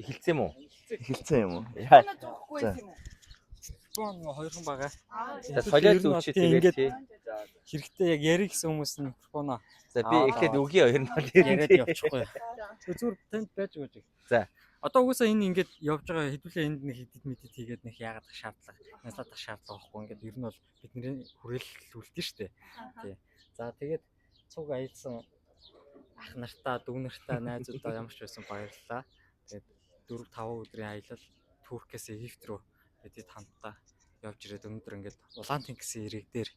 Эхэлсэн юм уу? Эхэлсэн юм уу? Яа. Зоохгүй юм уу? Микрофон хоёрхан байгаа. За солиод үүчээ тэгээд тий. Хэрэгтэй яг ярих гэсэн хүмүүс нь микрофоноо. За би эхлээд үгийн хоёр нь бол яриад явчихгүй. Зүгээр танд байж өгөөж. За. Одоо угсаа энэ ингээд явж байгаа хэдүүлээ энд нэг хидид мэдид хийгээд нэг яагаад шаардлага, насаадах шаардлага байхгүй. Ингээд ер нь бол бидний хүрээлүүлдэг шүү дээ. Тий. За тэгээд цуг аялсан ах нартаа, дүү нартаа, найзуудаа ямар ч байсан баярлалаа. Тэгээд 4-5 өдрийн аялал Туркээс Египт рүү бид хамтдаа явж ирээд өнөөдөр ингээд Улаан тэнгисийн ирэг дээр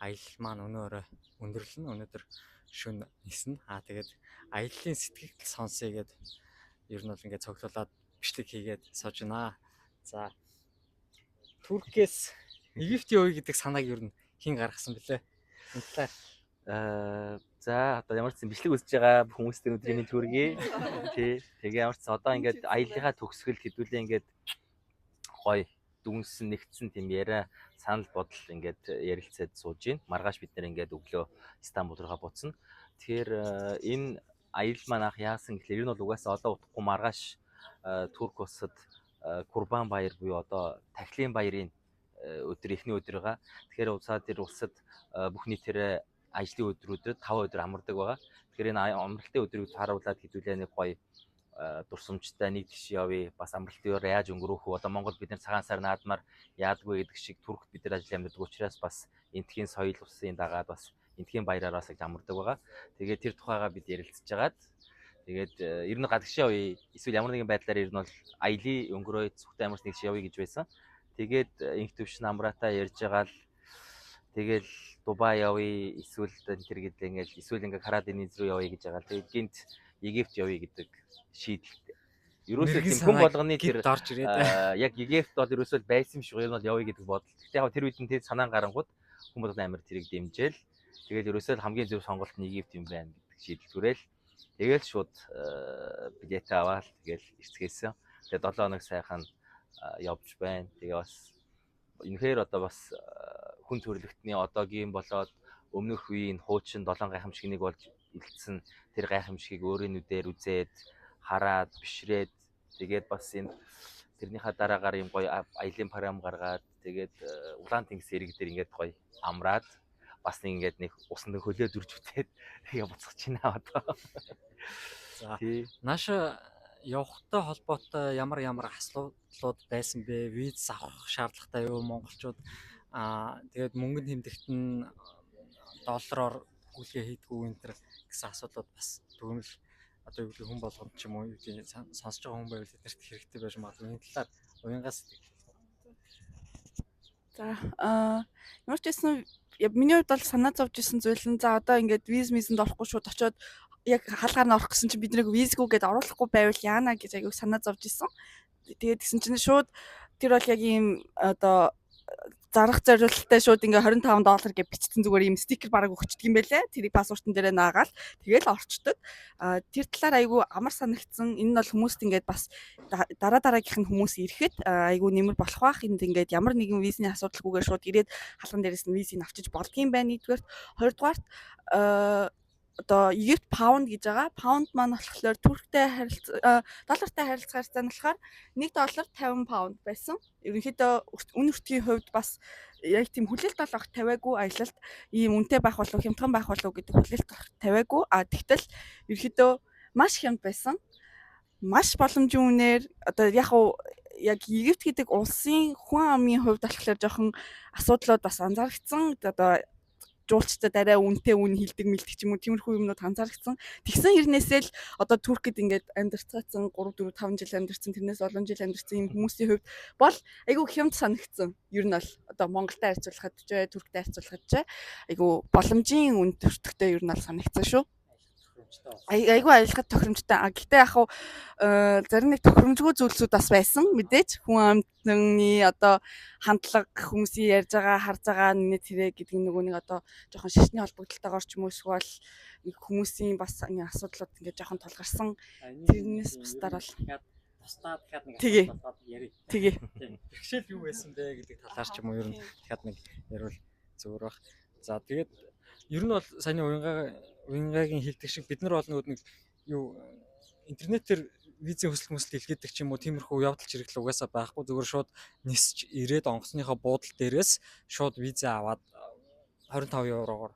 аялал маань өнөөрөө өндөрлөн өнөөдөр шөнө нисэн. Тэгээд аяллаа сэтгэл сонсъё гэд ер нь бол ингээд цогцолоод бичлэг хийгээд сууж байна. За Туркээс Египт явъя гэдэг санааг ер нь хэн гаргасан бэлээ? Энэ талаар за одоо ямар ч юм бичлэг үзэж байгаа хүмүүстээ өдрийн төргий. Тий. Тэгээ ямар ч одоо ингээд аяллахаа төгсгөл хэдүүлээ ингээд гоё дүнсэн нэгдсэн тийм яриа санал бодол ингээд ярилцаад сууж байна. Маргааш бид нэр ингээд өглөө Стамбул руугаа буцна. Тэгэхээр энэ аялал маань анх яасан гэхлээр энэ бол угаасаа одоо утгагүй маргааш Турк улсад Курбан баяр буюу одоо Тахилын баярын өдөр эхний өдөр байгаа. Тэгэхээр улсаа тэр улсад бүх нийтээрээ ажлын өдрүүдэд 5 өдөр амардаг байгаа. Тэгэхээр энэ амралтын өдрийг харуулад хэдүүлээ нэг гоё дурсамжтай нэг тийш явъя. Бас амралтын өдөр яаж өнгөрөөх вэ? Одоо Монгол бид нар цагаан сар наадмаар яадгүй гэдэг шиг Туркт бид нар ажил амьдардаг учраас бас энтхийн соёл усын дагаад бас энтхийн баяраар бас амардаг байгаа. Тэгээд тэр тухайгаа бид ярилцж байгаад тэгээд ер нь гадагшаа явъя. Эсвэл ямар нэгэн байдлаар ер нь бол аялын өнгөрөө зүгтээ амарч нэг явъя гэж байсан. Тэгээд инх төвшин амраатаа ярьж байгаа л тэгэл Дубай явъя. Эсвэл тэр гэдэг ингээл эсвэл ингээ Карадениз рүү явъя гэж байгаа л тэгээд гинт Египт явъя гэдэг шийдэлтэй. Ерөөсөө тийм хүн болгоны тэр дорж ирээд яг Египт бол ерөөсөө байсан юм шиг ер нь бол явъя гэдэг бодол. Гэхдээ яг тэр үед нь тэр санаан гарангууд хүмүүс амар тэрийг дэмжээл. Тэгээд ерөөсөө хамгийн зөв сонголт нь Египт юм байна гэдэг шийдэл түрээл. Тэгээл шууд билет аваад тэгээл ирцгээсэн. Тэгээд 7 хоног сайхан явж байна. Тэгээ бас энэхээр одоо бас хүн төрөлхтний одоогийн болоод өмнөх үеийн хуучин 7 гайхамшигныг болж илтсэн тэр гайхамшигыг өөрийн нүдээр үзээд хараад бишрээд тэгээд бас энэ тэрнийхээ дараагаар юм гоё аялын програм гаргаад тэгээд Улаан тэнгис ирэг дээр ингээд гоё амраад бас нэг ингээд нэг усанд хөлөө дүрж үтээд тэгээ буцах чинь одоо. За нааша явахтай холбоотой ямар асуудлууд байсан бэ? Виз авах шаардлагатай юу монголчууд? Тэгээд мөнгөнд хэмдэгт нь доллараар гүйлгээ хийдгүү энэ төр гэсэн асуудлууд бас төгөмөл одоо юу гэх хүн болгонд ч юм уу юу гэж сонсож байгаа хүн байвал эднэрт хэрэгтэй байж магадгүй. Энэ талаар уянгаас За ямар ч байсан миний хувьд бол санаа зовж исэн зүйл нь за одоо ингээд виз мизэнд орохгүй шууд очиод яг хаалгаар нь орох гэсэн чинь биднийг визгүү гэдээ оруулахгүй байвал яана гэж аяг санаа зовж исэн. Тэгээд тэгсэн чинь шууд тэр бол яг ийм одоо зарах зорилттой шууд ингээ $25 гэж бичсэн зүгээр ийм стикер бараг өгчдөг юм байлээ. Тэрийг паспортын дээрээ наагаал тэгэл орчдөг. Тэр талаар айгүй амар санагдсан. Энэ нь бол хүмүүст ингээд бас дараагийнх нь хүмүүс ирэхэд айгүй нэмэр болох бах. Энд ингээд ямар нэгэн визний асуудалгүйгээр шууд ирээд халхан дээрээс нь визийг авчиж болдгийм байна нэгдүгээр. Хоёрдугаарт одоо Египт паунд гэж байгаа. Паунд маань болохоор Турктэй доллартай харилцах харьцаа нь болохоор $1 50 паунд байсан. Ерөнхийдөө үн өртгийн хувьд бас яг тийм хүлээлт олох тавиагүй аялалд ийм үнэтэй байх болов хямдхан байх болов гэдэг хүлээлт тавиагүй. Тэгтэл ерөнхийдөө маш хямд байсан. Маш боломжийн үнээр одоо яг Египт гэдэг улсын хүн амын хувьд болохоор жоохон асуудлууд бас анзаарэгдсэн. Одоо жуулчдад арай үнэтэй үн хилдэг мэлдэг ч юм уу тиймэрхүү юмнууд анзаарэгдсэн. Тэгсэн хэрнээсээ л одоо Туркид ингээд амьдарцгаасан 3 4 5 жил амьдарсан тэрнээс олон жил амьдарсан юм хүмүүсийн хувьд бол айгүй хямд санагдсан. Ер нь бол одоо Монголтой харьцуулахад ч Турктэй харьцуулахад ч айгүй боломжийн үн төртөгтэй ер нь бол санагдсан шүү. Айгүй аялахад тохиромжтой. Гэхдээ яг хуу зарим нэг тохиромжгүй зүйлсүүд бас байсан. Мэдээж хүн амтны одоо хандлага хүмүүсийн ярьж байгаа харж байгаа нэ тэрэ гэдэг нөгөө нэг одоо жоохон шашны холбогдлолтойгоор ч юм уу эсвэл хүмүүсийн бас асуудлууд ингээд жоохон тулгарсан. Тэрнээс бусдаар бол тусдаа дахиад нэг асуулт ярив. Тэгээ. Тэгшэл юу байсан бэ гэдэг талаар ч юм уу ер нь дахиад нэг ярил зөвөр баг. За тэгээд ер нь бол саяны уянгагийн хэлдэг шиг бид нар бол нэг юу интернетээр визийн хүсэл илгээдэг ч юм уу тиймэрхүү явдал чирэгдэл угаасаа байхгүй. Зүгээр шууд нисч ирээд онгоцныхоо буудал дээрээс шууд виза аваад 25 еврогоор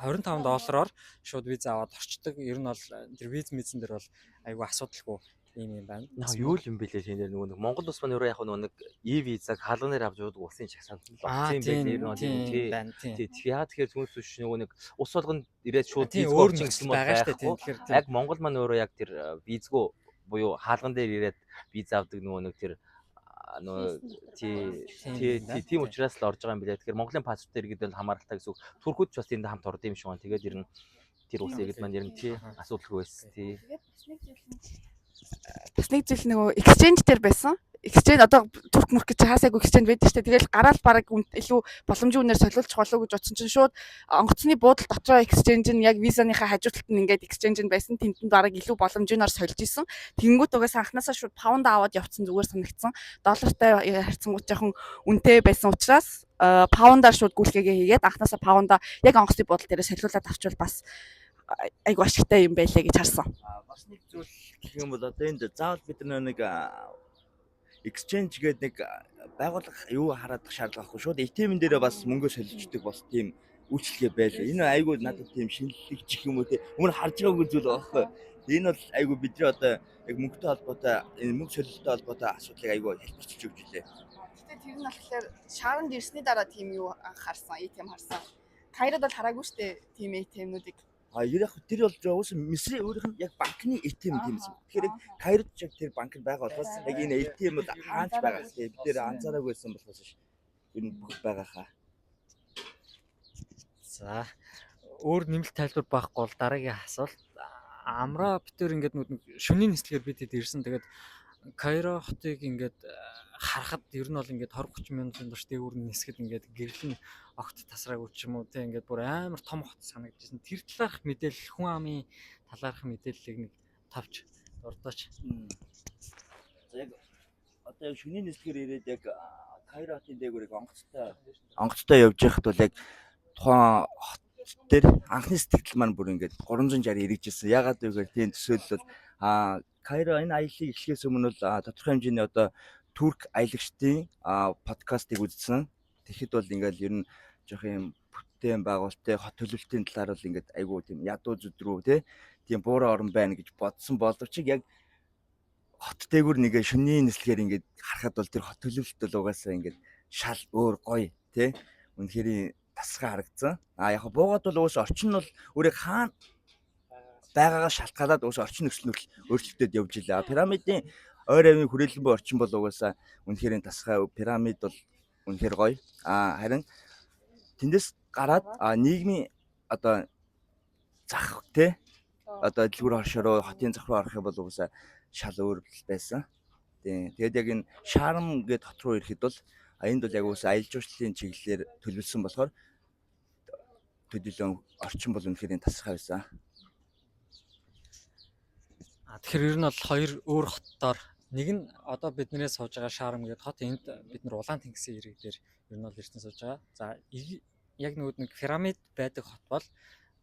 25 доллараар шууд виза аваад орчдөг. Ер нь бол тэр визэн дээр бол айгүй асуудалгүй юм байна. Юу л юм бэлээ тийм дээр нөгөө Монгол улс маань өөрөө яг нэг e-визаг хаалганаар авч явдаг улсын чагсаалт болсон юм байна. Ер нь тий. Яа тэгэхээр түүнээс биш нөгөө нэг ус болгонд ирээд шууд өөр нэг байгаа шүү дээ. Тэгэхээр яг Монгол маань өөрөө яг тэр визгүй буюу хаалган дээр ирээд виз авдаг нөгөө нэг тэр тийм учраас л орж байгаа юм билээ. Тэгэхээр Монголын паспорт иргэдэл хамааралтай гэсэн үг. Туркууд ч бас тэнд хамт орд юм шиг байна. Тэгээд ер нь тэр улс иргэд маань ер нь тий асуудалгүй байсан тий. Бас нэг зүйл нөгөө exchange дээр байсан. Exchange одоо турк мөрк гэж хаасаагүй exchange байдаг шүү дээ. Тэгэл гараал бараг илүү боломжийн үнээр солиулчих болов гэж утсан чинь шууд онгоцны буудал дотроо exchange нь яг визаныхаа хажуу талд нь ингээд exchange нь байсан. Тэнд бараг илүү боломжийноор сольж исэн. Тэнгүүд угаасаа анханасаа шууд паунд аваад явцсан зүгээр санагдсан. Доллартай харьцангуй жоохон үнэтэй байсан учраас паундаар шууд гүйлгээгээ хийгээд анханасаа паунда яг онгоцны буудал дээрээ солиулаад авчвал бас айгу ашигтай юм байлаа гэж харсан. Бас нэг зүйл гэх юм бол одоо энд заавал бид нэг exchange гэдэг нэг байгууллага юу хараадах шаардлага байхгүй шууд ATM-ын дээрээ бас мөнгө солилцдог бас тийм үйлчлэгээ байлаа. Энэ айгу надад тийм шинэлэг чих юм уу те өмнө харж байгаагүй зүйл байхгүй. Энэ бол айгу бидний одоо яг мөнгөтэй холбоотой энэ мөнгө солилцолтой холбоотой асуудлыг айгу хэлбэрчилж өгч илээ. Гэтэ тэр нь болохоор шааранд ирсний дараа тийм юу харсан, ATM харсан. Кайрод бол хараагүй штэ тийм ATM-нуудыг. Яг тэр бол уус Мисрийн өөрийнх нь яг банкны ATM тийм юм. Тэгэхээр яг Кайрод ч яг тэр банк байгаа болохоос яг энэ ATM бол хаач байгаа тийм бид нэр анзаараагүй байсан болохоос ш. Ер нь бүх байгаа хаа. За өөр нэмэлт тайлбар байхгүй бол дараагийн асуулт. Амраа битэр ингээд нэг шөнийн нислэгээр бид хэд ирсэн. Тэгээд Кайро хотыг ингээд харахад ер нь бол ингээд 20-30 минутын турш дээгүүр нь нисгэд ингээд гэрлэн огт тасраагүй ч юм уу те ингээд бүр амар том хот санагдчихсан. Тэр талаарх мэдээлэл хүн амын талаарх мэдээллийг нэг тавьж дурдаач. За яг одоо яг шөнийн нислэгээр ирээд яг Кайро хотын дээгүүрийг онгоцтой явж байхад бол яг тухайн хот дээр анхны сэтгэл маань бүр ингээд 360 эргэжсэн. Ягаад гэвэл тийм төсөөлөл бол Кайро энэ аяллыг эхлэхээс өмнө бол тодорхой хэмжээний одоо турк аялагчдын подкастыг үзсэн. Тэгэхэд бол ингээл ер нь жоох юм бүтээн байгуулалтын хот төлөвлөлтийн талаар бол ингээд айгүй тийм ядуу зүдрүү тийм буураа орон байна гэж бодсон боловч яг хот дээгүүр нэгэ шөнийн нислэгээр ингээд харахад бол тэр хот төлөвлөлт бол угаасаа ингээд шал өөр гоё үнэхээр тасгай харагдсан. Яг буугаад бол уус орчин нь бол өөрөө хаана байгаагаа шалтгаалаад уус орчин нөхцөл өөрчлөлтөд явж илаа. Пирамидын ойр авийн хүрээлэн буй орчин бол угаасаа үнэхээр тасгай пирамид бол үнэхээр гоё. Харин тэндээс гараад нийгмийн одоо зах одоо дэлгүүр хоршороо хотын зах руу орох юм бол угаасаа шал өөр байсан. Тэгээд яг энэ шарм гэдэг хот руу ирэхэд бол энд бол яг угаасаа аялал жуулчлалын чиглэлээр төлөвлөсөн болохоор төдийлөн орчин бол үнэхээр тасгай байсан. Тэгэхээр ер нь бол хоёр өөр хотоор нэг нь одоо биднээс сууж байгаа Шарм гэдэг хот энд бид нар Улаан тэнгисийн ирэг дээр ер нь бол ирсэн сууж байгаа. За яг нэг пирамид байдаг хот бол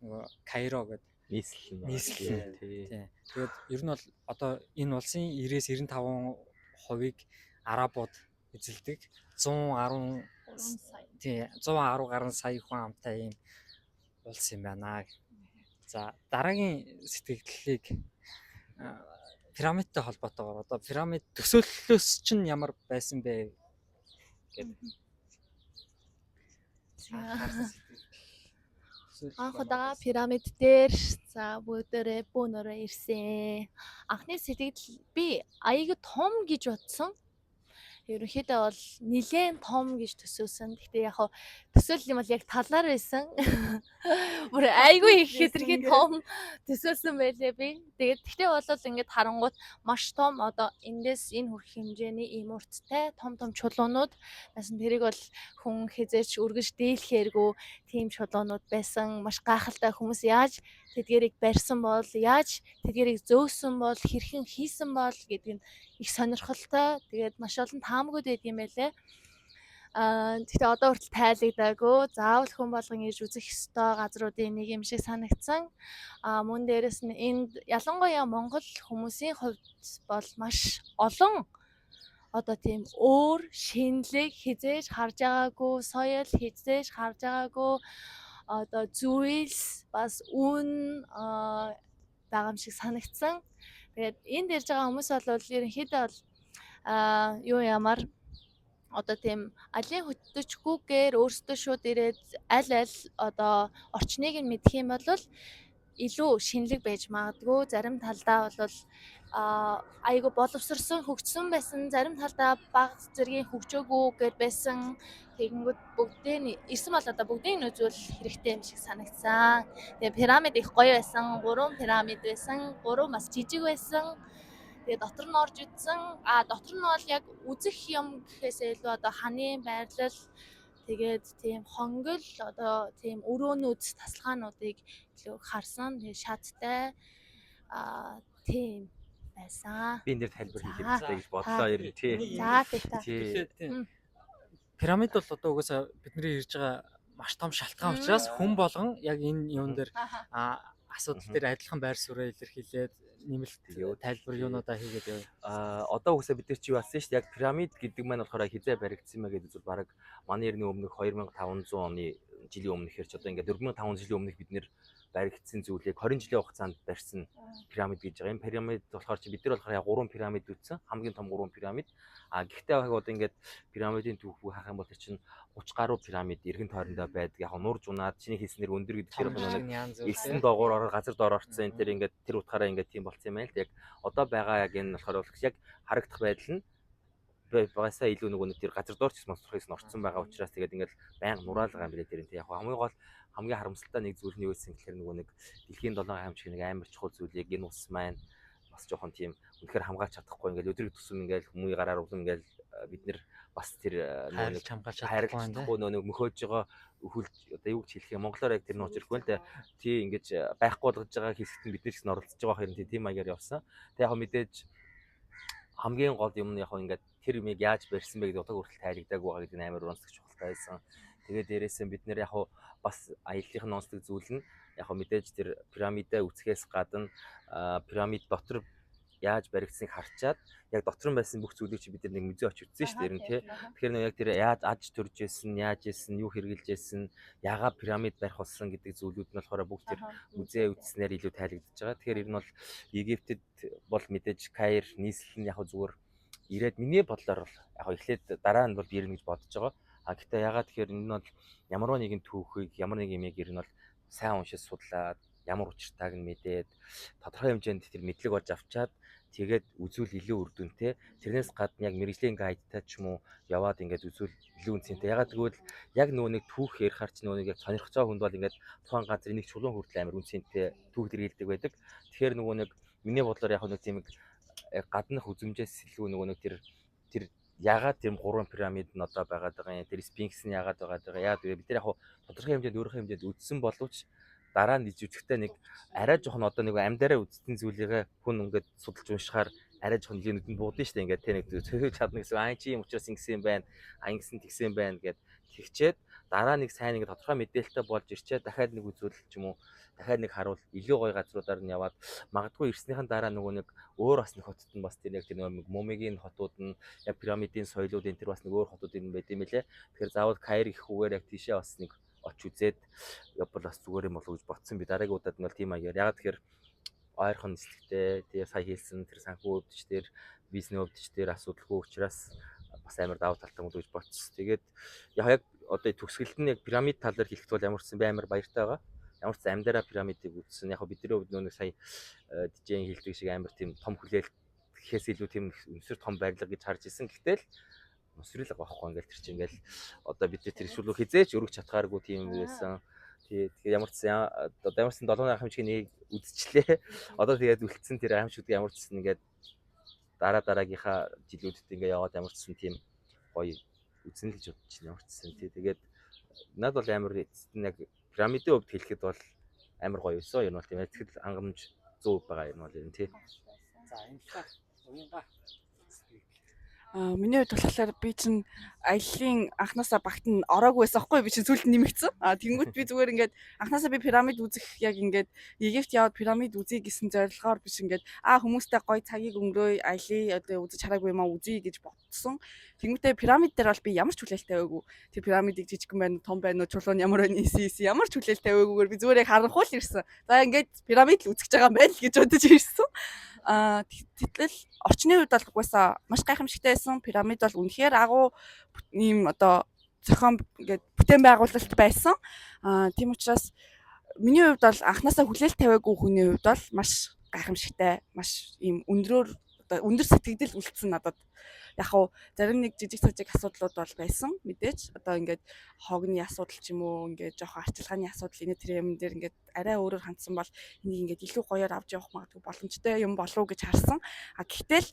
нөгөө Кайро гэдэг нийслэл тий. Тэгээд ер нь бол одоо энэ улсын 90-95%-ийг арабууд эзэлдэг. 110 гаруй сая хүн амтай юм улс юм байна. За дараагийн сэтгэлдлийг пирамидтай холбоотойгоор одоо пирамид төсөөллөөс чинь ямар байсан бэ гэдэг. Анх удаа пирамид дээр за бүгдээрээ бөөнөрөө ирсэн. Анхны сэтгэл би аяг том гэж бодсон. Ерөнхийдөө бол нэлээд том гэж төсөөсөн. Гэхдээ яг төсөөлөл юм бол яг талаар байсан. Бүр айгүй их хэтэрхий том төсөөсөн байлээ би. Тэгээд тэгтээ бол ингээд харангуут маш том одоо эндээс энэ хүрэх хэмжээний ийм урттай том чулуунууд байсан. Тэрийг бол хүн хизээч үргэж дийлэхээргүй тийм чулуунууд байсан. Маш гайхалтай хүмүүс яаж тэдгэрийг барьсан бол яаж тэдгэрийг зөөсөн бол хэрхэн хийсэн бол гэдэг нь их сонирхолтой. Тэгээд маш олон таамагуд байд юм байлээ. Гэхдээ одоо хүртэл тайлагдаагүй. Заавал хүн болгон ирж үзэх ёстой газруудын нэг юм шиг санагдсан. Мөн дээрэс нь энд ялангуяа Монгол хүмүүсийн хувьд бол маш олон одоо тийм өөр шинэлэг хизээж харж байгаагүй, соёл хизээж харж байгаагүй одоо зүйлс бас үн байгаа юм шиг санагдсан. Тэгээд энд ирж байгаа хүмүүс бол ерөнхийдөө бол юу ямар одоо тийм алийн хөтөчгүйгээр өөрсдөө шууд ирээд аль одоо орчныг нь мэдэх юм бол илүү шинэлэг байж магадгүй. Зарим талдаа бол айгу боловсрсон хөгжсөн байсан, зарим талдаа бага зэргийн хөгжөөгүйгээр байсан. Тэгэнгүүт бүгдээ ирсэн бол одоо бүгдийг нь үзүүл хэрэгтэй юм шиг санагдсан. Тэгээ пирамид их гоё байсан, 3 пирамид байсан, 3 бас жижиг байсан. Тэгээ дотор нь орж үзсэн. Дотор нь бол яг үзэх юм гэхээсээ илүү одоо ханы байрлал тэгээд тийм хонгол одоо тийм өрөөнүүд тасалгаануудыг илүү харсан. Тэгээ шаттай тийм байсан. Би энэ дээр тайлбар хийх хэрэгтэй гэж бодлоо ер нь тий. За тэгтээ. Тий. Пирамид бол одоо угаасаа бидний ирж байгаа маш том шалтгаан учраас хүн болгон яг энэ юун дээр асуудал дээр адилхан байр суурь илэрхийлээд нэмэлт тайлбар юунуудаа хийгээд яваа. Одоо үгүйсээ бид нар чи юу болсон шүү дээ. Яг пирамид гэдэг маань болохоор хизээ баригдсан мэ гэдэг зүйл баг манай эртний өмнөх 2500 оны жилийн өмнөх хэрч одоо ингээд 4500 жилийн өмнөх бид нэр баригдсан зүйлийг 20 жилийн хугацаанд барьсан пирамид гэж байгаа. Энэ пирамид болохоор чи бид нар болохоор яг 3 пирамид үүссэн. Хамгийн том 3 пирамид. Гэхдээ яг одоо ингээд пирамидын түүхийг хаах юм бол тэр чинь 30 гаруй пирамид эргэн тойрондоо байдаг. Яг нурж унаад чиний хийснээр өндөр гэдэг тэр нэг 9 доогоор ороо газар доор орцсон энэ тэр ингээд тэр утгаараа ингээд тийм болцсон юм байна л. Яг одоо байгаа яг энэ болохоор яг харагдах байдал нь багасаа илүү нөгөө тэр газар доор ч монстрохоос нь орцсон байгаа учраас тэгээд ингээд байнга нураалгаа юм билээ тэр энэ. Яг хамгийн харамсалтай нэг зүйл нь юу гэсэн гэхээр нөгөө нэг дэлхийн 7 хаймч нэг амар чухал зүйлийг энэ ус маань бас жоохон тийм үнэхээр хамгаалж чадахгүй ингээд өдрөг тусам ингээд хүмүүний гараар улам ингээд бид нэр бас тэр нэг хамгаалж чадахгүй нэг мөхөөж байгаа өхөл одоо юу гэж хэлэх юм монголоор яг тэр нууц ирэхгүй л тий ингэж байхгүй болгож байгаа хэсэгт нь бид нар ч оролцож байгаа хэрэг тийм маягаар явсан. Тэг яг мэдээж хамгийн гол юм нь яг ингээд тэр юмыг яаж барьсан бэ гэдэг одоо хүртэл тайлбардаг байгаа гэдэг нь амар онцлог чухалтай байсан. Тэгээд дээрээс нь бид нэр яг бас аяллахын онцлог зүйл нь яг мэдээж тэр пирамидаа үсгээс гадна пирамид дотор яаж баригдсаныг харчаад яг дотор нь байсан бүх зүйлийг чи бид нэг музей очиж үзсэн шүү дээ ер нь тий. Тэгэхээр нэг яг тэр яаж аж төрж исэн, яаж исэн, юу хэрглэж исэн, яагаад пирамид барих болсон гэдэг зүйлүүд нь болохоор бүгд тэр музей үзснээр илүү тайлбарлагдаж байгаа. Тэгэхээр ер нь бол Египтэд бол мэдээж Каир, нийслэл нь яг зүгээр ирээд миний бодлоор яг эхлээд дараа нь бол ирнэ гэж бодож байгаа. Гэхдээ ягаад тэгэхээр энэ нь бол ямар нэгэн түүхийг, ямар нэг юмыг ер нь бол сайн уншиж судлаад ямар учиртайг нь мэдээд тодорхой хэмжээнд тэр мэдлэг олж авчаад тэгээд үзүүл илүү үр дүнтэй. Тэрнээс гадна яг мэрэгжлийн гайдтай ч юм уу яваад ингээд үзүүл илүү үнцэнтэй. Ягаад гэвэл яг нөгөө нэг түүх ярихаар ч нөгөө нэг яг сонирхож байгаа хүнд бол ингээд тухайн газрын нэг чулуун хүртэл амар үнцэнтэй түүх дэргэлдэг байдаг. Тэгэхээр нөгөө нэг миний бодлоор яг нэг тийм гаднах үзмжээс илүү нөгөө нэг тэр ягаад тийм 3 пирамид нь одоо байгаад байгаа юм. Тэр Спинкс нь ягаад байгаад байгаа. Яагаад гэвэл бид нар яг тодорхой хэмжээнд өөрийнхөө хэмжээнд үзсэн боловч дараа нь иж үзэхдээ нэг арай жоохон одоо нэг амьдараа үзсэн зүйлээ хүн ингээд судалж уншихаар арай жоохон нэгэнд буудсан шүү дээ. Ингээд тэ нэг цөхөж чадна гэсэн айн чи юм учраас ингэсэн юм байна. Ингэсэн тэгсэн байна гэд тэгчээд дараа нэг сайн нэг тодорхой мэдээлэлтэй болж ирчээ дахиад нэг үзүүлэлт ч юм уу дахиад нэг харуул илүү гоё газруудаар нь яваад магадгүй ирснийхэн дараа нөгөө нэг өөр бас нэг хотод нь бас тэр яг тэр нэг мумигийн хотууд нь яг пирамидын соёлууд энэ тэр бас нэг өөр хотууд юм байт юм лээ. Тэгэхээр заавал Каир ихэхгүйгээр яг тийшээ бас нэг оч үзээд явбал бас зүгээр юм болов уу гэж бодсон. Би дараагийн удаад нь бол тийм аягаар. Ягаад тэгэхээр ойрхон нислэгтэй тэгээ сая хэлсэн тэр санхүү өвдөч тэр бизнес өвдөч тэр асуудалгүй учраас бас амар давуу талтай юм гэж бодсон. Тэгээд яг одоо төгсгөлд нь яг пирамид тал дээр хэлэхэд бол ямар ч юм би амар баяртай байгаа. Ямар ч амьдараа пирамидыг үзсэн. Яг бидний хувьд нэг сая дижейн хэлдэг шиг амар тийм том хүлээлт гэхээс илүү тийм өнсөр том барилга гэж харж исэн. Гэтэл өсрөл байхгүй ингээл тэр чинь ингээл одоо бид тэр шүлүү хизээч өргөж чадхааргүй тийм байсан. Тэгээ ямар ч одоо ямар ч 7 хэмжээний үдчихлээ. Одоо тэгээд үлдсэн тэр аимшигд ямар ч ингээд дараагийнхаа жилүүдэд ингээ яваад ямар ч тийм гоё үзэн л гэж бодож байна ямар ч тий. Тэгээд над бол амар эцэст нь яг пирамидын хувьд хэлэхэд бол амар гоё байсан. Ер нь бол тийм сэтгэл хангамж 100% байгаа юм бол юм тий. За энэ уянга Миний хувьд болохоор би чинь аяллаа анханасаа багт нь ороогүй байсан байхгүй би чинь сүүлд нэмэгдсэн. Тэнгүүт би зүгээр ингээд анханасаа би пирамид үзэх яг ингээд Египт яваад пирамид үзье гэсэн зорилгоор биш ингээд хүмүүстэй гоё цагийг өнгөрөөе аяллаа одоо үзэж хараагүй юм аа үзье гэж бодсон. Тэнгүүтээ пирамид дээр бол би ямар ч хүлээлт тавиагүй. Тэр пирамидыг жижигхэн байна уу том байна уу чулуун ямар байна ийсэн ямар ч хүлээлт тавиагүйгээр би зүгээр яг харанхуул ирсэн. За ингээд пирамид л үзэж байгаа юм байна л гэж бодож ирсэн. Тэтэл орчны үед бол угаасаа маш гайхамшигтай байсан. Пирамид бол үнэхээр агуу ийм одоо зохион ингээд бүтээн байгуулалт байсан. Тийм учраас миний хувьд бол анханасаа хүлээлт тавиагүй хүний хувьд бол маш гайхамшигтай, маш ийм өндрөөр одоо өндөр сэтгэгдэл үлдсэн надад. Яг уу зарим нэг жижиг сажиг асуудлууд бол байсан мэдээж. Одоо ингээд хогны асуудал ч юм уу ингээд жоохон арчилгааны асуудал энэ тэр юм дээр ингээд арай өөрөөр хандсан бол энийг ингээд илүү гоёор авч явах магадгүй боломжтой юм болов уу гэж харсан. Гэхдээ л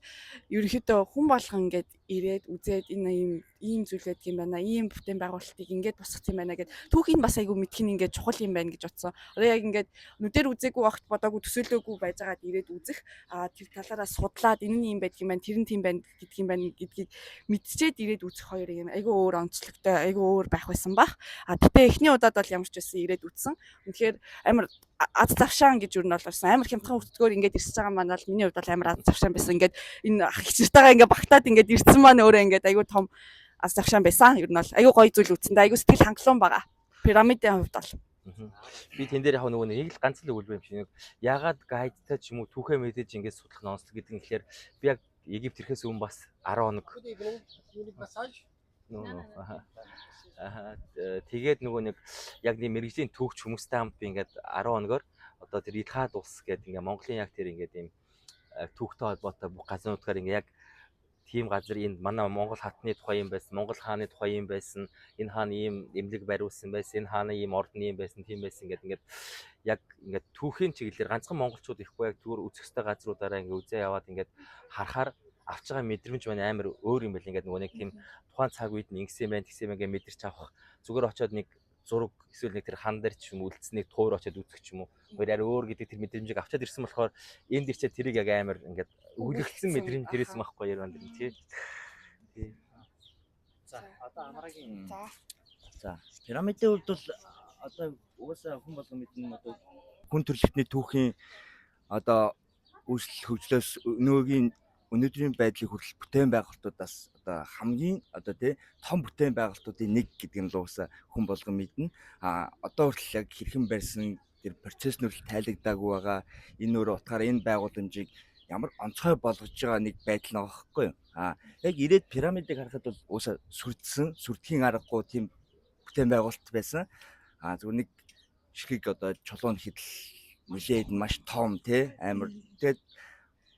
ерөнхийдөө хүн болгон ингээд ирээд үзээд энэ ийм зүйл байдаг юм байна. Ийм бүтээн байгуулалтыг ингээд босгох юм байна гэд түүхийг бас айгүй мэдэх нь ингээд чухал юм байна гэж бодсон. Одоо яг ингээд нүдээр үзээгүй огт бодоогүй төсөөлөөгүй байжгаад ирээд үзэх тэр талаараа судлаад энэ нь юм байдаг юм байна. Тэр нь тийм байна гэдг юм байна гэдгийг мэдчихэд ирээд үзэх хоёр юм айгүй өөр онцлогтой айгүй өөр байх байсан баг. Гэтээ эхний удаад бол ямар ч байсан ирээд үзсэн. Үнэхээр амар аз завшаан гэж юу нь болсон. Амар хямдхан хөвтгөөр ингээд ирсэж байгаа маань бол миний хувьд бол амар аз завшаан байсан. Ингээд энэ ах хичнээнтэйгээ ингээд багтаад ингээд ирсэн маань өөрөө ингээд айгүй том аз завшаан байсан. Ер нь бол айгүй гоё зүйл үзсэн. Айгүй сэтгэл хангалуун байгаа. Пирамидын хувьд бол. Би тэн дээр яг нөгөө нэг л ганц л өгүүлбэр юм шиг нэг ягаад гайдтай ч юм уу түүхээ мэдээж ингээд судлах нь онцлог гэдэг нь тэгэхээр би яг Египт ирэхээс өмнө бас 10 хоног тэгээд нөгөө нэг яг нэг мэрэгжлийн түүхч хүмүүстэй хамт би ингээд 10 хоногор одоо тэр Илхаад ус гэдэг ингээд Монголын яг тэр ингээд ийм түүхтэй холбоотой бүх газруудаар ингээд яг тийм газар энд манай Монгол хатны тухай юм байсан, Монгол хааны тухай юм байсан, энэ хаан ийм эмнэлэг бариулсан байсан, энэ хааны ийм ордон юм байсан, тийм байсан ингээд яг ингээд түүхийн чиглэлээр ганцхан монголчууд ихгүй яг зүгээр үзэх ёстой газруудаараа ингээд үзээ яваад ингээд харахаар авч байгаа мэдрэмж байна амар өөр юм байл ингээд нөгөө нэг тийм тухайн цаг үед нь ингэсэн байх, тэгсэн байх ингээд мэдэрч авах. Зүгээр очиод нэг зураг эсвэл нэг тэр хан дээр ч юм үлдсэнийг туур очиод үзэх ч юм уу. Өөр өөр гэдэг тэр мэдрэмжийг авчаад ирсэн болохоор энд ирчээ тэрийг яг амар ингээд өвлөгдсөн мэдрэмж тэрээсэн байхгүй яран дэр тий. За одоо амрагийн За пирамидын хувьд бол одоо угаасаа хүн болгон мэднэ одоо хүн төрөлхтний түүхийн одоо үүсэл хөгжлөөс өнөөдрийн байдлыг хүртэл бүтээн байгуулалтуудаас одоо хамгийн одоо тий том бүтээн байгуулалтуудын нэг гэдэг нь угаасаа хүн болгон мэднэ. Одоо хүртэл яг хэрхэн барьсан тэр процесс нь хүртэл тайлагдаагүй байгаа. Энэ өөр утгаараа энэ байгууламжийг ямар онцгой болгож байгаа нэг байдал нэг байхгүй юу? Яг ирээд пирамидыг харахад бол угаасаа сүрдхийн аргагүй тийм бүтээн байгуулалт байсан. Зүгээр нэг ширхэг одоо чулуун хидэл нэлээд маш том тий амар тэгээд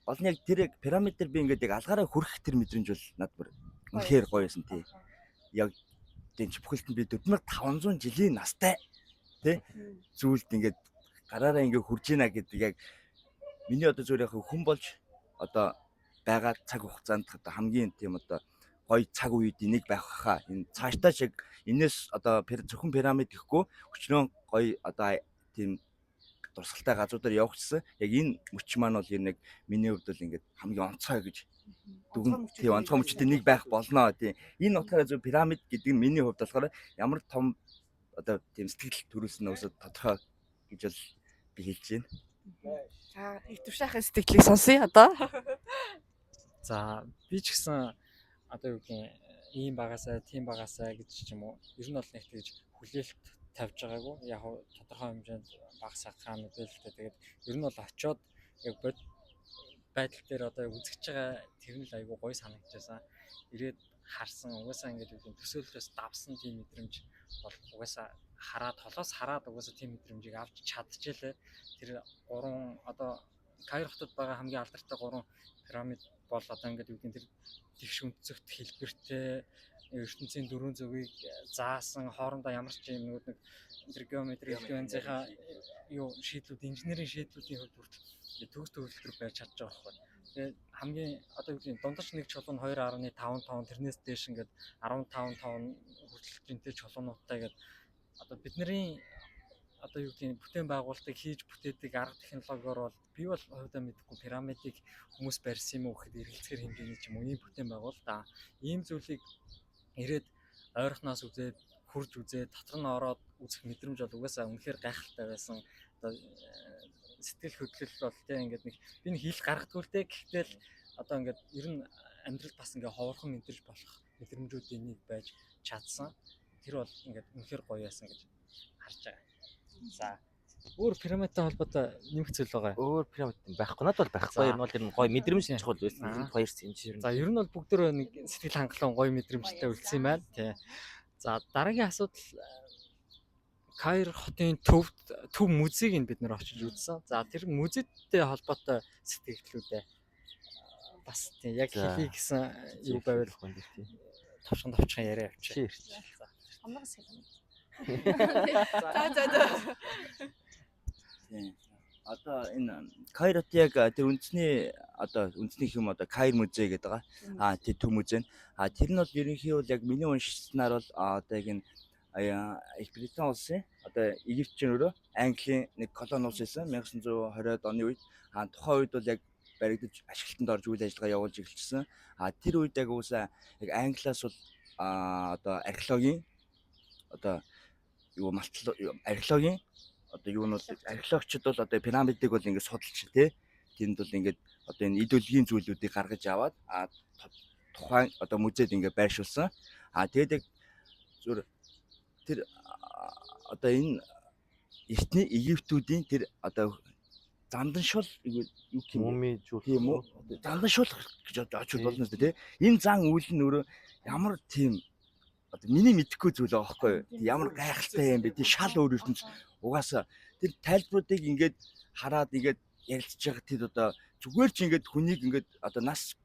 олон яг тэр пирамид дээр би ингээд яг алгаараа хүрэх тэр мэдрэмж бол над бүр үнэхээр гоё байсан тий. Яг тийм бүхэлд нь би 4500 жилийн настай тий зүйлд ингээд гараараа ингээд хурж ийна гэдэг яг миний одоо зүгээр яг хүн болж одоо байгаа цаг хугацаанд одоо хамгийн тийм одоо гоё цаг үеийн нэг байх хаа. Энэ цаашдаа шиг энэс одоо зөвхөн пирамид гэхгүй өчнөө гоё одоо тийм дурсгалтай газруудаар явчихсан. Яг энэ мөч маань бол яг миний хувьд бол ингээд хамгийн онцгой гэж дүгэн тийм онцгой мөчтэй нэг байх болно. Тийм энэ утгаараа зөв пирамид гэдэг нь миний хувьд болохоор ямар том одоо тийм сэтгэл төрүүлсэн өсөд тодорхой гэж бол би хэлж байна. За их төвшаахын сэтгэлийг сонсъё одоо. за би ч гэсэн одоо юу гэх ийм багасаа, тийм багасаа гэж ч юм уу. Ер нь бол нэг тэгж хүлээлт тавьж байгаагүй. Яг тодорхой хэмжээнд багасаахаа мэдээлэлтэй. Тэгээд ер нь бол очиод яг байдал дээр одоо үзэж байгаа тэр нь л айгүй гоё санагдчихсан. Ирээд харсан угаасаа ингээд үгүй төсөөллөөс давсан тийм мэдрэмж бол угаасаа толоос хараад угаасаа тийм мэдрэмжийг авч чадчихлээ. Тэр 3 одоо Кайр хотод байгаа хамгийн алдартай 3 пирамид бол одоо ингээд үгүй тэр тэгш өнцөгт хэлбэртэй ертөнцийн дөрвөн зүгийг заасан хоорондоо ямар ч юм нэг тэр геометри хэмжээний юу шийдлүүд инженерийн шийдлүүдийн хувьд хүртэл төгс төгөлтөр байж чадж байгаа байхгүй. Тэгээд хамгийн одоо юу гэдэг дундаж нэг чулуун 2.5 тонн тэрнээс дээш ингээд 15 тонн хүртэл зинтэй чулуунуудтай гэдэг одоо бидний одоо юу гэдэг нь бүтээн байгуулалтыг хийж бүтээдэг арга технологиор бол би бол хувьдаа мэдэхгүй пирамидыг хүмүүс барьсан юм уу гэхэд эргэлзэхэр хэмжээний ч юм уу ийм бүтээн байгуулалт ийм зүйлийг ирээд ойрхоноос үзээд хурж үзээд дотор нь ороод үзэх мэдрэмж бол угаасаа үнэхээр гайхалтай байсан. Одоо сэтгэл хөдлөл бол тийм ингээд нэг би нэг хэл гаргадгүй л те гэхдээ л одоо ингээд ер нь амьдрал бас ингээд ховорхон мэдэрч болох мэдрэмжүүдийн нэг байж чадсан. Тэр бол ингээд үнэхээр гоё яасан гэж харж байгаа. За өөр пирамидтай холбоотой нэмэх зүйл байгаа. Өөр пирамид байхгүй надад бол байхгүй. Ер нь бол гоё мэдрэмж чухал байсан. Хоёр сэнж ер нь. За ер нь бол бүгдөө нэг сэтгэл хангалуун гоё мэдрэмжтэй үлдсэн юм байна. Тий. За дараагийн асуудал Каир хотын төв музейг бид нэр очиж үзсэн. За тэр музейтэй холбоотой сэтгэлдлүүдээ бас тий яг хэлий гэсэн юу байвал товчхон яриа явчих. Амнаас хэлнэ. За. Тийм. Одоо энэ Кайрот яг тэр үндэсний үндэсний юм Кайр музей гэдэг байгаа. Тэр төв музей. Тэр нь бол ерөнхийдөө яг миний уншснаар бол одоо яг энэ Британи улсын Египчийн өөрөө Английн нэг колони улс байсан 1920-ад оны үед. Тухайн үед бол яг баригдаж ашиглалтанд орж үйл ажиллагаа явуулж эхэлсэн. Тэр үед яг уусаа яг Англиас бол археологийн археологийн юу нь бол археологчид бол пирамидыг бол ингээд судалж тий. Тэнд бол ингээд энэ идеологийн зүйлүүдийг гаргаж аваад тухайн музейд ингээд байршуулсан. Тэгээд яг зүр тэр энэ эртний Египтүүдийн тэр зандан шул юу гэх юм тийм үү? Зандан шул гэж очиж болно шүү дээ. Энэ зан үйл нь өөрөө ямар тийм миний мэдэхгүй зүйл байгаа байхгүй юу? Ямар гайхалтай юм бэ? Тийм шал өөр ертөнц угаасаа тэр тайлбаруудыг ингээд хараад ингээд ярилцж байгаа тэд зүгээр ч ингээд хүнийг ингээд нас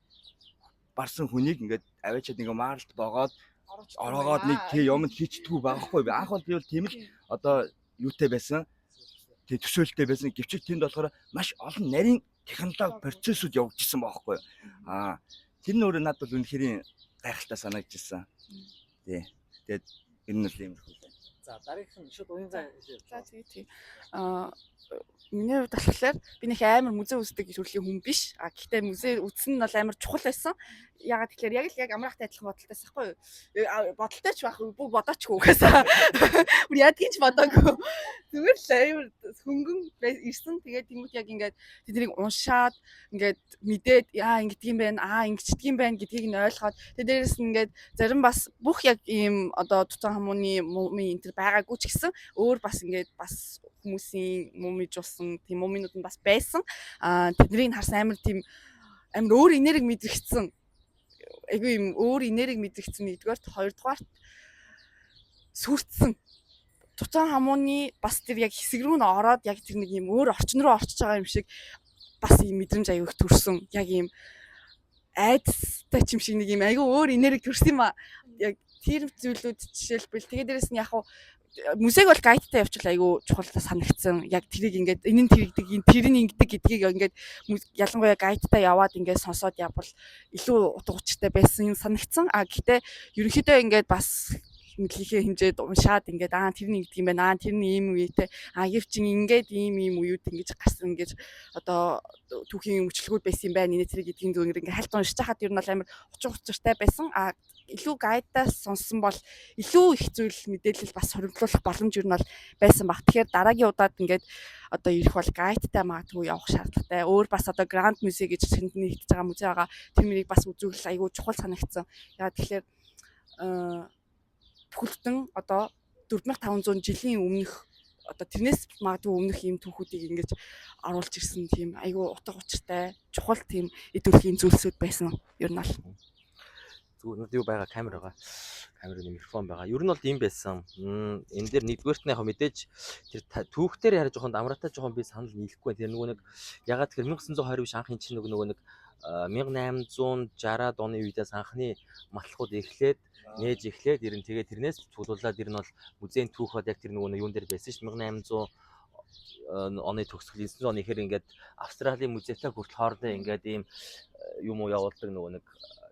барсан хүнийг ингээд аваачаад ингээд маалт боогоод ороогоод нэг тий юм хийчдэггүй байхгүй. Анх бол би бол тийм л юутай байсан. Тий төсөөлттэй байсан. Гэвч тэнд болохоор маш олон нарийн технологи процессыг явуулжсэн байхгүй. Тэр нь өөрөө надад бол үнэхээр гайхалтай санагдчихсан. Тий. Тэгээд энэ нь л юм их үү. За дараагийнх нь шууд уянгаа хэлээ. За тий. Миний хувьд болохоор би нэг амар музей үздэг төрлийн хүн биш. Гэхдээ музей үзсэн нь бол амар чухал байсан. Ягаад тэгэхээр яг амраахтай адилхан бодолтойс байхгүй юу? Бодолтой ч байх уу, бодоочгүй угаасаа. Бүр ядгийн ч бодоогүй. Зүгээр л амар хөнгөн ирсэн. Тэгээд тэмүүт яг ингээд тэднийг уншаад ингээд мэдээд ингэдэг юм байна, ингэдэг юм байна гэдгийг нь ойлгоод тэгээд дээрэс нь ингээд зарим бас бүх яг ийм Тутанхамуны мумийн энэ төр байгаагүй ч гэсэн өөр бас ингээд бас хүмүүсийн мумижуулсан тийм муминууд нь бас байсан. Тэднийг харсан амар тийм амар өөр энерги мэдрэгдсэн. Айгүй юм өөр энерги мэдрэгдсэн нэгдүгээрт хоёрдугаарт сүрдсэн. Тутанхамуны бас тэр яг хэсэг рүү н ороод яг тэр нэг юм өөр орчин руу орчиж байгаа юм шиг бас ийм мэдрэмж аягүй их төрсөн. Яг ийм айдастай ч юм шиг нэг ийм айгүй өөр энерги төрсөн юм аа. Яг тэр зүйлүүд жишээлбэл тэгээд дээрэс нь яг музейг бол гайдтай явуул айгүй чухал санагдсан. Яг тэрийг ингээд энэ нь тэрэгдэг, тэр нь ингэдэг гэдгийг ингээд ялангуяа гайдтай яваад ингээд сонсоод явбал илүү утга учиртай байсан юм санагдсан. Гэхдээ ерөнхийдөө ингээд бас мэдлэгийн хэмжээд уншаад ингээд тэр нь ингэдэг юм байна. Тэр нь ийм үетэй. Евчин ингээд ийм үеуд ингэж гарсан ингэж түүхийн өмчлгүүд байсан юм байна. Нэ тэр гэдгийг зөв ингээд хальт уншиж хахад ер нь бол амар учиртай байсан. Илүү гайдаас сонссон бол илүү их зүйл мэдээлэл бас хоригдлуулах боломж юу нь бол байсан баг. Тэгэхээр дараагийн удаад ингээд ирэх бол гайдтай магадгүй явах шаардлагатай. Өөр бас Grand Muse гэж тэнд нэгдэж байгаа музей байгаа. Тэр мөрийг бас үзүүл айгүй чухал санагдсан. Яагаад тэгэхээр бүхэлдэн 4500 жилийн өмнөх тэрнээс магадгүй өмнөх ийм түүхүүдийг ингэж оруулж ирсэн тийм айгүй утга учиртай чухал тийм идэвхтэй зүйлсүүд байсан. Ер нь бол зүгээр юу байгаа камер байгаа. Камерын микрофон байгаа. Ер нь бол ийм байсан. Энэ дээр нэгдүгээрт нь яг мэдээж тэр түүхтэр яриа жоохон амраатай жоохон би санал нийлэхгүй. Тэр нөгөө нэг ягаад тэгэхээр 1920 биш анхын чинь нөгөө нэг 1860-аад оны үедээс анхны матлахууд эхлээд нээж эхлээд ер нь тэгээд тэрнээс цуглуулад ер нь бол музейн түүх бол яг тэр нөгөө юун дээр байсан ш 1800 оны төгсгөл 900 оны ихэр ингээд Австралийн музейтай хүртэл хоорондоо ингээд ийм юм уу явуулдаг нөгөө нэг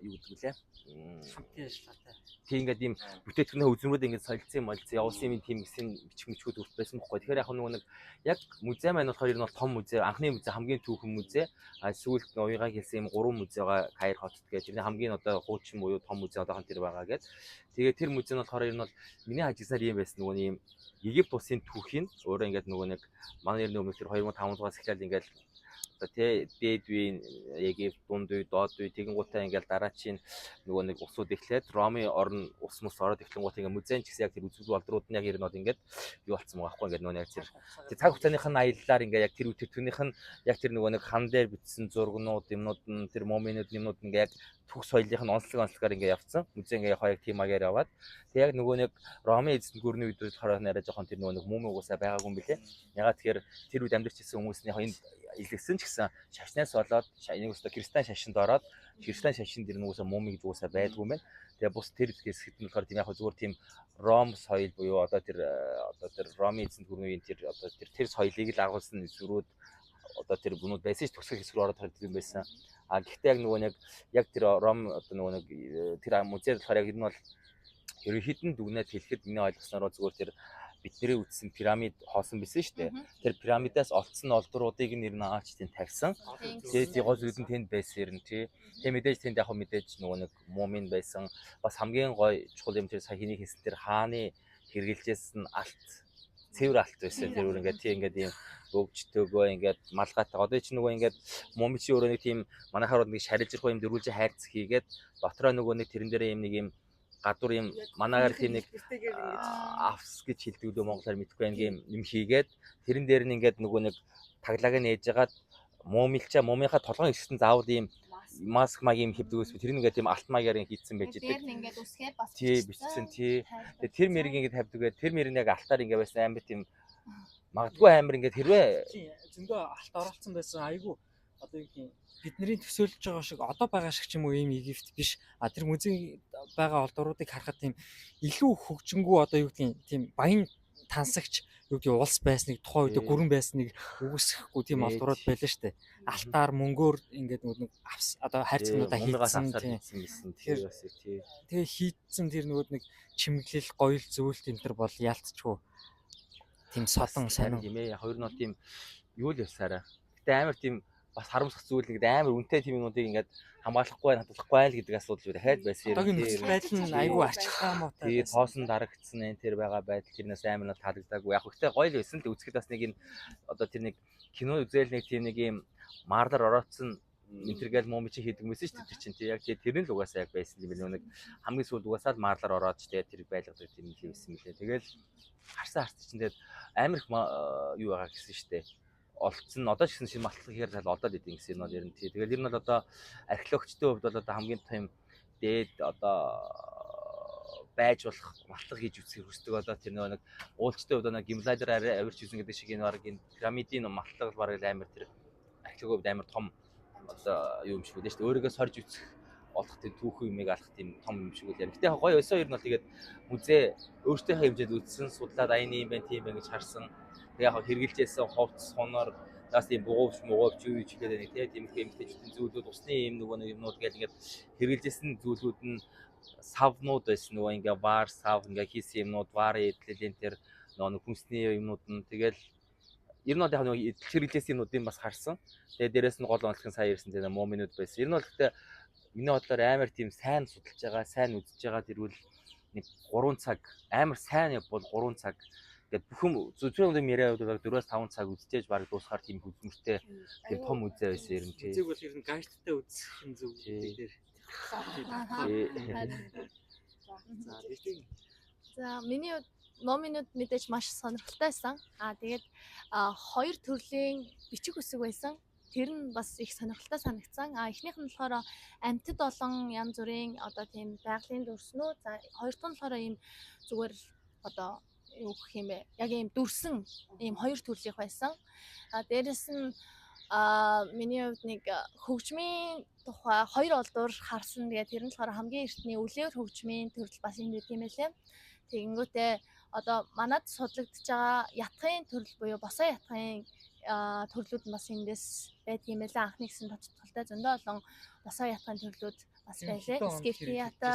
юу гэдэг лээ. Шүтээ ажиллаатай. Тийм ингээд ийм бүтээтгүүнээ үзмрүүд ингээд солилцсон молцсон явуулсан юм тийм гэсэн бичгүүд хүрт байсан бохгүй. Тэгэхээр яг нөгөө нэг яг музей маань болохоор ер нь бол том музей, анхны музей, хамгийн түүхэн музей. А сүүлд уяагаа хэлсэн юм 3 музей байгаа Каир хотод гэж. Тэрний хамгийн одоо хуучин буюу том музей одоохон тэр байгаа гэж. Тэгээд тэр музей нь болохоор ер нь бол миний хажигсаар юм байсан нөгөө ийм Египт улсын түүхийн өөрөө ингээд нөгөө нэг манай нэр нөгөө тэр 2005 оноос эхлээд ингээд тэ дээд үе Египт дунд үе доод үе тэгэн гутаа ингээл дараачийн нөгөө нэг усууд эхлээд Роми орн ус мус ороод эхлэн гутаа ингээ музейн ч гэсэн яг тэр үзүүл болдрууд нь яг ер нь бол ингээд юу болсон байгаа байхгүй ингээд нөгөө яг тэр цаг хугацааных нь аяллаар ингээ яг тэр үтэртгнийх нь яг тэр нөгөө нэг хан дээр бичсэн зургнууд юмнууд нь тэр моминууд юмнууд ингээ яг түүх соёлынх нь онцлогоор ингээ явцсан музей ингээ яг тийм магаар яваад тэг яг нөгөө нэг Роми эзэнт гүрний үед болохоор арай жоохон тэр нөгөө нэг муми угсаа байгаагүй юм билэ ягаад тэгэхээр тэр үед амьдарч ирсэн хүмүүсийн энэ илгэсэн ч гэсэн шашнаас болоод нэг өстө христиан шашинд ороод христиан шашинд дэр нүгөөсөө муми гэж уусаа байдгүй юм байна. Тэгээ бус тэр хэсэгт нь болохоор тийм яг зүгээр тийм Ром соёл буюу одоо тэр Роми эзэнт гүрний үеийн тэр одоо тэр соёлыг л агуулсан зүрүүд одоо тэр бүнүүд байсан ч төгсгөл хэсрүү ороод харагдсан юм байсан. А гэхдээ яг нөгөө нэг яг тэр Ром одоо нөгөө нэг тэр музей болохоор яг энэ бол ерөнхийдөө дүгнээд хэлэхэд миний ойлгосноор зүгээр тэр бидний үтсэн пирамид хоосон байсан шүү дээ. Тэр пирамидаас олцсон олдруудыг нэр нь аач тийм тавьсан. Тэгээд гол зүйл нь тэнд байсан юм тий. Тэгээд мэдээж тэнд яг мэдээж нөгөө нэг мумин байсан. Бас хамгийн гой чухал юм тэр сая хийний хэлсэн тэр хааны хэрэгжилжсэн алт цэвэр алт байсан. Тэр өөр ингээд тий ингээд ийм өвчтөөгөө ингээд малгайтай. Одоо чи нөгөө ингээд муми чи өөрөө нэг тийм манайхаар нэг шарилж ирэх юм дөрвөлж хайрц хийгээд дотроо нөгөө нэг тэрэн дээрээ юм нэг юм гадуур юм манаагаар тийм нэг авс гэж хэлдэг үү монголоор мэдгүй ангийн юм хийгээд тэрэн дээр нь ингээд нөгөө нэг таглагаа нээж ягаад мумийнхаа толгойн хэсэгт нь заавал ийм маск маг юм хийдэг ус тэр ингээд тийм алт магаар хийцэн байж байгаа. Тэр нь ингээд үсгээд бас тий бичсэн тий. Тэгээ тэр мэрийг ингээд тавьдаг бай. Тэр мэрийг яг алтаар ингээд байсан амар тийм магадгүй амар ингээд хэрвээ зөндөө алт оролцсон байсан айгу одоо юу гэх юм бидний төсөөлж байгаа шиг одоо байгаа шиг ч юм уу ийм Египт биш. А тэр музей байгаа олдуруудыг харахад тийм илүү хөгжингүү одоо юу гэх юм тийм баян тансагч юу гэх улс байсныг тухайн үед гүрэн байсныг үгүйсэхгүй тийм олдурууд байлаа штэ. Алтаар мөнгөөр ингээд нэг авс одоо хайрцагнуудаа хийсэн тийм. Тэгэхээр бас тий. Тэгээ хийцэн тэр нэг чимэглэл гоёл зөвлөлт энэ төр бол ялцчихгүй. Тийм солон сонин юм ээ. Хоёр нь тийм юу л явсараа. Гэтэ амар тийм бас харамсах зүйл нэг амар үнэтэй тийм юмнуудыг ингээд хамгаалахгүй хадгалахгүй айл гэдэг асуудал юу дахиад байсан юм. Одоогийн нөхцөл байдал нь айгүй ачаалал муутай. Тэгээ тоосон дарагдсан энэ тэр байгаа байдал тэрнээс амар таалагдаагүй. Яг ихтэй гоё л байсан л үзэхэд бас нэг энэ одоо тэр нэг кино үзэл нэг тийм нэг юм марлаар ороодсон интергал муми чи хийдэг мэсэн шүү дээ чинь тий яг тэр нь л угаасаа яг байсан юм байна. Нэг хамгийн сүүлд угаасаа л марлаар ороод ч тэгээ тэр байлгадаг тийм л байсан мөлий. Тэгэл харсан чинь тэгээд амар их юу байгаа гэсэн шүү дээ. Олцсон одоо ч гэсэн шинэ матлах хийхээр тал олдоод идэв гэсэн юм бол ер нь тий. Тэгэл ер нь бол одоо археологчдын хувьд бол одоо хамгийн том дээд одоо байж болох матлах хийж үсгэх хүсдэг одоо тэр нэг уулчтай хувьд нэг гимлайдер арай авирч үсэн гэдэг шиг энэ баг энэ пирамидын матлах баг амар тэр археологийн хувьд амар том одоо юу юм шиг үлээ шүү дээ. Өөрийгөө сорж үсэх олох тийм түүхэн юмыг алах тийм том юм шиг үлээ. Гэтэ гоё өсөө ер нь бол тэгээд музей өөртөөхөө хэмжээнд үзсэн судлаад аяны юм байна тийм байна гэж харсан. Яг хэрэгжилжсэн ховц хоноор бас тийм бугуувч муугч юу ч хэлээд нэг тийм эмгтээчүүдийн зүйлүүд усны юм нөгөө нэг юмнууд гэж ингээд хэрэгжилжсэн зүйлүүд нь савнууд байсан нөгөө ингээ вар сав ингээ хийсэн юмнууд вар эдлэлийн тэр нөгөө хүнсний юмнууд нь тэгэл ер нь яг нөгөө хэрэгжилжсэн юмнуудыг бас харсан. Тэгээ дээрэс нь гол онцлог сая ирсэн тийм моминууд байсан. Ер нь бол гэхдээ миний бодлоор амар тийм сайн судалж байгаа, сайн үзэж байгаа тэрвэл нэг 3 цаг амар сайн бол 3 цаг тэгээд бүхэн зөвхөн юм яриа бол 4-5 цаг үзчихэж баг дуусахаар тийм хөдөлмөртэй тийм том үзээ байсан юм тий. Үзэг бол ер нь гайдтай үзэх юм зөв дээр. За миний номинууд мэдээж маш сонирхолтой байсан. Тэгээд хоёр төрлийн бичиг үсэг байсан. Тэр нь бас их сонирхолтой санагдсан. Эхнийх нь болохоор амьтад болон янз бүрийн одоо тийм байгалийн дүрснүүд. За хоёр дахь нь болохоор ийм зүгээр одоо юу гэх юм бэ? Яг ийм дүрсэн ийм хоёр төрлийнх байсан. Дээрэс нь миний хувьд нэг хөгжмийн тухай хоёр олдуур харсан. Тэгээ тэр нь болохоор хамгийн эртний үлээр хөгжмийн төрөл бас юм байт юм байлээ. Тэгэнгүүтээ одоо манад судлагдж байгаа ятгын төрөл буюу босоо ятгын төрлүүд нь бас эндээс байт юм байлаа. Анхны гэсэн тодтолтой зөндөө олон босоо ятгын төрлүүд бас байлаа. Скифти ятга